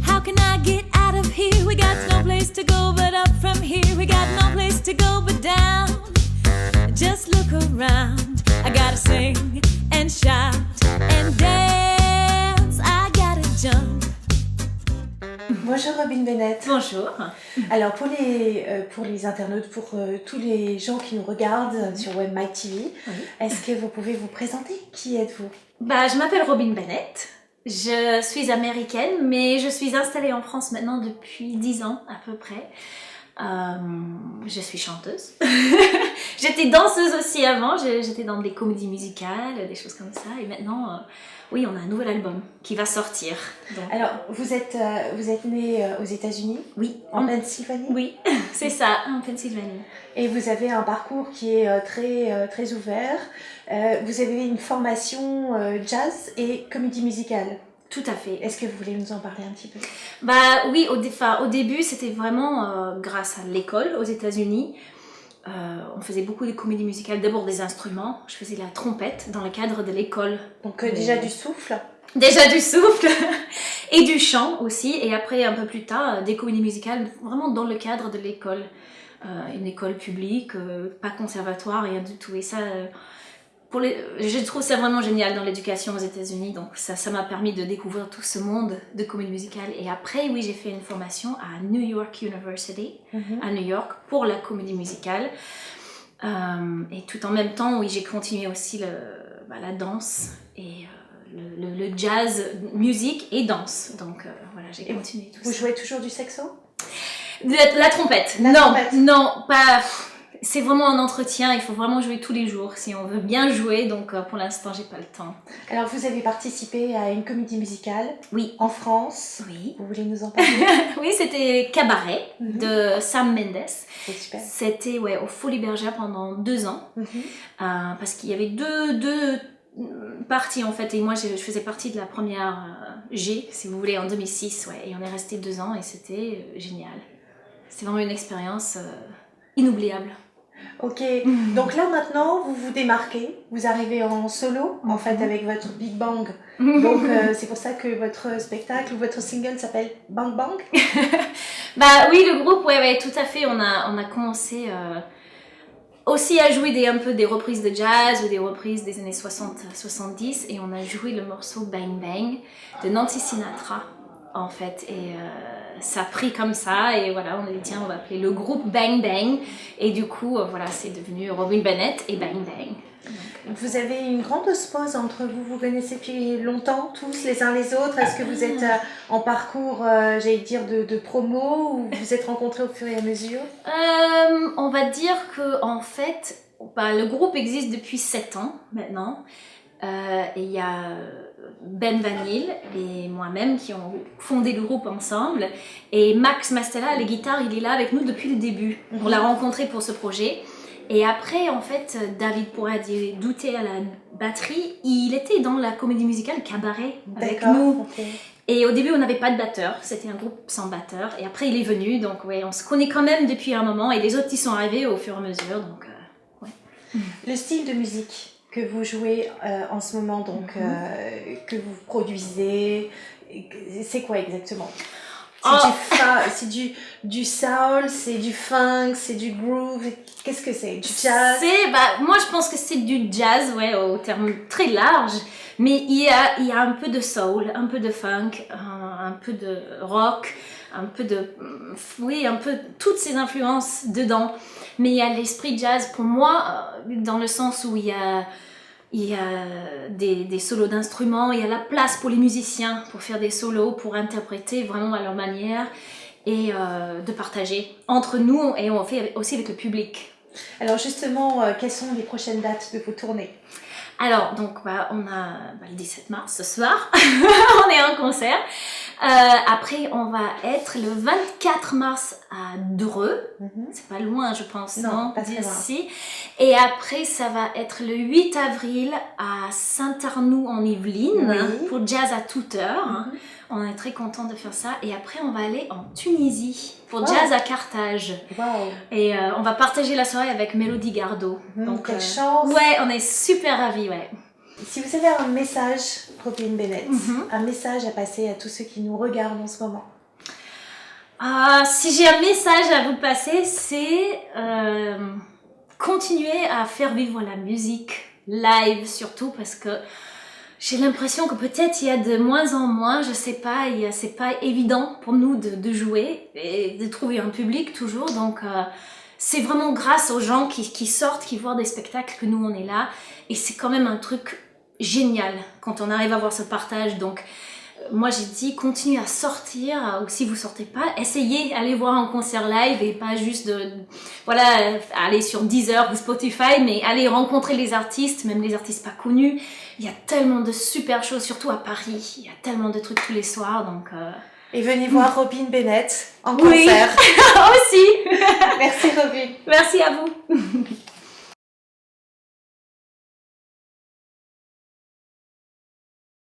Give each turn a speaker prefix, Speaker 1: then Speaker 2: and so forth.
Speaker 1: How can I get out of here? We got no place to go but up from here. We got no place to go but down. Just look around. I gotta sing and shout and dance. I gotta jump.
Speaker 2: Bonjour Robin Bennett.
Speaker 3: Bonjour.
Speaker 2: Alors pour les internautes, pour tous les gens qui nous regardent sur Web My TV, est-ce que vous pouvez vous présenter? Qui êtes-vous?
Speaker 3: Je m'appelle Robin Bennett. Je suis américaine, mais je suis installée en France maintenant depuis 10 ans à peu près. Je suis chanteuse. J'étais danseuse aussi avant, j'étais dans des comédies musicales, des choses comme ça. Et maintenant, oui, on a un nouvel album qui va sortir. Donc,
Speaker 2: Alors, vous êtes née aux États-Unis?
Speaker 3: oui.
Speaker 2: En Pennsylvanie?
Speaker 3: Oui, c'est ça, en Pennsylvanie.
Speaker 2: Et vous avez un parcours qui est très ouvert. Vous avez une formation jazz et comédie musicale.
Speaker 3: Tout à fait.
Speaker 2: Est-ce que vous voulez nous en parler un petit peu?
Speaker 3: Oui, au début, c'était vraiment grâce à l'école aux États-Unis. On faisait beaucoup de comédies musicales, d'abord des instruments. Je faisais la trompette dans le cadre de l'école.
Speaker 2: Donc déjà du souffle?
Speaker 3: Déjà du souffle et du chant aussi. Et après, un peu plus tard, des comédies musicales vraiment dans le cadre de l'école. Une école publique, pas conservatoire, rien du tout. Et ça... je trouve ça vraiment génial dans l'éducation aux États-Unis, donc ça m'a permis de découvrir tout ce monde de comédie musicale. Et après, oui, j'ai fait une formation à New York University, à New York, pour la comédie musicale. Et tout en même temps, oui, j'ai continué aussi la danse et le jazz, musique et danse. Donc voilà, j'ai continué tout ça.
Speaker 2: Vous jouez toujours du saxo?
Speaker 3: La trompette. Non, pas... C'est vraiment un entretien, il faut vraiment jouer tous les jours si on veut bien jouer, donc pour l'instant j'ai pas le temps.
Speaker 2: Alors vous avez participé à une comédie musicale?
Speaker 3: Oui.
Speaker 2: En France?
Speaker 3: Oui.
Speaker 2: Vous voulez nous en parler?
Speaker 3: Oui, c'était Cabaret de Sam Mendes.
Speaker 2: C'est super.
Speaker 3: C'était au Folies Bergère pendant 2 ans, parce qu'il y avait deux parties en fait, et moi je faisais partie de la première G, si vous voulez, en 2006, et on est resté 2 ans et c'était génial. C'est vraiment une expérience inoubliable.
Speaker 2: Ok, donc là maintenant vous vous démarquez, vous arrivez en solo en fait avec votre Big Bang, donc c'est pour ça que votre spectacle ou votre single s'appelle Bang Bang.
Speaker 3: Oui, le groupe, ouais, tout à fait, on a commencé aussi à jouer un peu des reprises de jazz ou des reprises des années 60-70 et on a joué le morceau Bang Bang de Nancy Sinatra en fait, et ça a pris comme ça et voilà, on a dit tiens, on va appeler le groupe Bang Bang et du coup voilà, c'est devenu Robin Bennett et Bang Bang. Donc,
Speaker 2: vous avez une grande osmose entre vous, vous connaissez depuis longtemps tous les uns les autres? Est-ce que vous êtes en parcours, j'allais dire, de promo ou vous êtes rencontrés au fur et à mesure?
Speaker 3: On va dire que en fait, le groupe existe depuis 7 ans maintenant. Et il y a Ben Vanille et moi-même qui ont fondé le groupe ensemble. Et Max Mastella, les guitares, il est là avec nous depuis le début. On l'a rencontré pour ce projet. Et après, en fait, David Douté à la batterie, il était dans la comédie musicale Cabaret avec nous.
Speaker 2: Okay.
Speaker 3: Et au début, on n'avait pas de batteur, c'était un groupe sans batteur. Et après, il est venu, donc on se connaît quand même depuis un moment. Et les autres, ils sont arrivés au fur et à mesure, donc
Speaker 2: Le style de musique que vous jouez en ce moment, donc que vous produisez, c'est quoi exactement? C'est du soul, c'est du funk, c'est du groove, qu'est-ce que c'est? Du jazz?
Speaker 3: Moi je pense que c'est du jazz, au terme très large, mais il y a un peu de soul, un peu de funk, un peu de rock, un peu toutes ces influences dedans, mais il y a l'esprit jazz pour moi, dans le sens où il y a des solos d'instruments, il y a la place pour les musiciens pour faire des solos, pour interpréter vraiment à leur manière et de partager entre nous et on fait aussi avec le public.
Speaker 2: Alors justement, quelles sont les prochaines dates de vos tournées?
Speaker 3: Alors, donc, on a le 17 mars, ce soir, on est en concert. Après, on va être le 24 mars à Dreux. C'est pas loin, je pense, non,
Speaker 2: pas très loin.
Speaker 3: d'ici. Et après, ça va être le 8 avril à Saint-Arnoux en Yvelines pour Jazz à toute heure. On est très content de faire ça. Et après, on va aller en Tunisie pour Jazz à Carthage. Et on va partager la soirée avec Mélodie Gardot.
Speaker 2: Donc, quelle chance!
Speaker 3: Ouais, on est super ravis,
Speaker 2: Si vous avez un message, Robin Bennett,
Speaker 3: Mhm.
Speaker 2: un message à passer à tous ceux qui nous regardent en ce moment.
Speaker 3: Si j'ai un message à vous passer, c'est continuer à faire vivre la musique live surtout parce que j'ai l'impression que peut-être il y a de moins en moins, je sais pas, c'est pas évident pour nous de jouer et de trouver un public toujours. Donc c'est vraiment grâce aux gens qui sortent, qui voient des spectacles que nous on est là. Et c'est quand même un truc génial quand on arrive à voir ce partage. Donc moi j'ai dit continuez à sortir, ou si vous sortez pas, essayez, allez voir un concert live et pas juste aller sur Deezer ou Spotify, mais allez rencontrer les artistes, même les artistes pas connus. Il y a tellement de super choses, surtout à Paris, il y a tellement de trucs tous les soirs, donc
Speaker 2: Et venez voir Robin Bennett en
Speaker 3: Oui.
Speaker 2: concert.
Speaker 3: aussi